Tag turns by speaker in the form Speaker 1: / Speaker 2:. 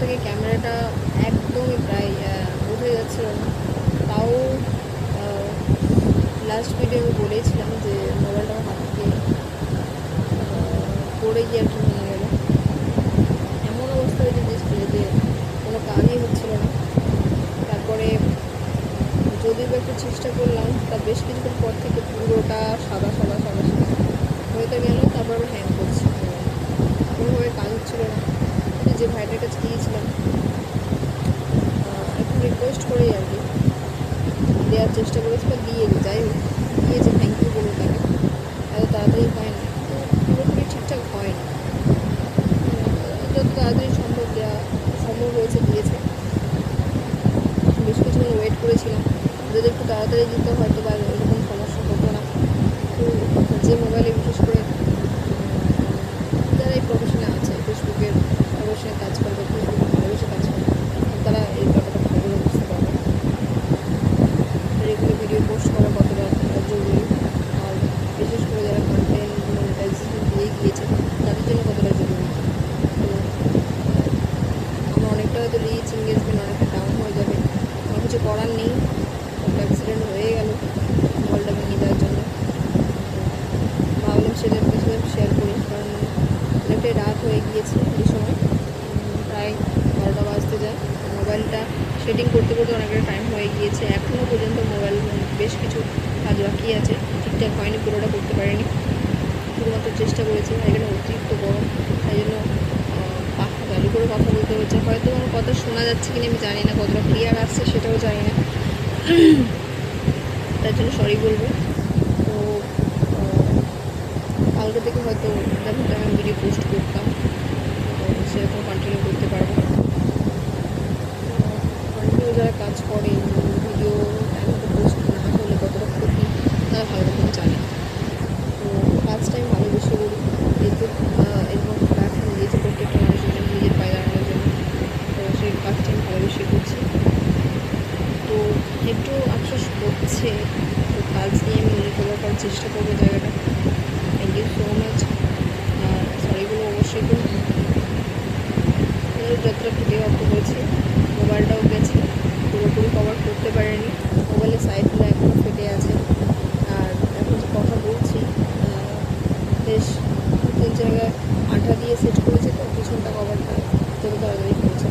Speaker 1: থেকে ক্যামেরাটা একদমই প্রায় বোঝা যাচ্ছিল না। তাও লাস্ট ভিডিও আমি বলেছিলাম যে মোবাইলটা হাত থেকে পড়ে গিয়ে আর কি ভেঙে গেল। এমন অবস্থা হয়েছে ডিসপ্লে যে কোনো কাজই হচ্ছিল না। তারপরে যদিও একটু চেষ্টা করলাম, তা বেশ কিছুক্ষণ পর থেকে পুরোটা সাদা সাদা সাদা সাদা হয়ে তো গেল। তারপর আবার হ্যাং করছি, কোনোভাবে কাজ হচ্ছিল না। কিন্তু যে ভাইটার কাছে দিয়েছিলাম একটু রিকোয়েস্ট করেই আর কি দেওয়ার চেষ্টা করেছিল, দিয়ে যাই হোক দিয়েছে, থ্যাংক ইউ বলবো তাকে। এত তাড়াতাড়ি হয় না, পুরোপুরি ঠিকঠাক হয়নি, যত তাড়াতাড়ি সম্ভব দেওয়া সম্ভব হয়েছে দিয়েছে। বেশ কিছুক্ষণ ওয়েট করেছিলাম, যদি একটু তাড়াতাড়ি দিতে হয়তো বা এরকম সমস্যা হতো না। তো যে মোবাইলে বিশেষ করে যারা এই প্রফেশনে আছে, ফেসবুকের প্রফেশনে কাজ করে বা ফেসবুকে ভালোবেসে কাজ করে, তারা এই ব্যাপারটা ভালো করে বুঝতে পারবে। রেগুলার ভিডিও পোস্ট করা কতটা জরুরি, আর বিশেষ করে যারা কন্টেন্ট মনিটাইজেশন দিয়ে গিয়েছে তাদের জন্য কতটা জরুরি। তো আমার অনেকটা হয়তো রিচ এঙ্গেজমেন্ট অনেকটা ডাউন হয়ে যাবে, আমার কিছু করার নেই। একটা অ্যাক্সিডেন্ট হয়ে গেল মোবাইলটা ভেঙে দেওয়ার জন্য। ভাবলাম সেটা আপনার সাথে শেয়ার করি, কারণ অনেকটাই রাত হয়ে গিয়েছে এই সময়, প্রায় 12টা বাজতে যায়। মোবাইলটা সেটিং করতে করতে অনেকটা টাইম হয়ে গিয়েছে। এখনও পর্যন্ত মোবাইল বেশ কিছু কাজ বাকি আছে, ঠিকঠাক হয়নি, পুরোটা করতে পারিনি, শুধুমাত্র চেষ্টা করেছি। এখানে অতিরিক্ত গরম, তাই জন্য পাখা চালু করে কথা বলতে হচ্ছে। হয়তো আমার কথা শোনা যাচ্ছে কিনা আমি জানি না, কতটা ক্লিয়ার আসছে সেটাও জানি না, তার জন্য সরি বলবো। তো কালকে থেকে হয়তো যখন আমি ভিডিও পোস্ট করতাম সেরকম কন্টিনিউ করতে পারবো। কন্টিনিউ যারা কাজ করে ভিডিও টাইম মতো পোস্ট না হলে কতটা ক্ষতি তারা ভালো রকম জানে। তো কাজটা আমি ভালোবেসে করি, যেহেতু এরকম প্ল্যাটফর্ম দিয়েছে প্রত্যেকটা মানুষের জন্য নিজের পায়ে দাঁড়ানোর জন্য। তো সেই কাজটা আমি ভালোবেসে করছি। তো একটু আফসোস করছে, তো কাজ নিয়ে আমি রিকভার করার চেষ্টা করবো জায়গাটা। থ্যাংক ইউ সো মাচ, আর সরিগুলো অবশ্যই করুন। যতটা ভিডিও আপলোড হয়েছে, মোবাইলটাও গেছে, পুরোপুরি কভার করতে পারেনি। মোবাইলের সাইডগুলো এখনও ফেটে আছে, আর এখন যে কথা বলছি বেশ 3 জায়গায় আঠা দিয়ে সেট করেছে, তো পিছনটা কভারটা যত তাড়াতাড়ি হয়েছে।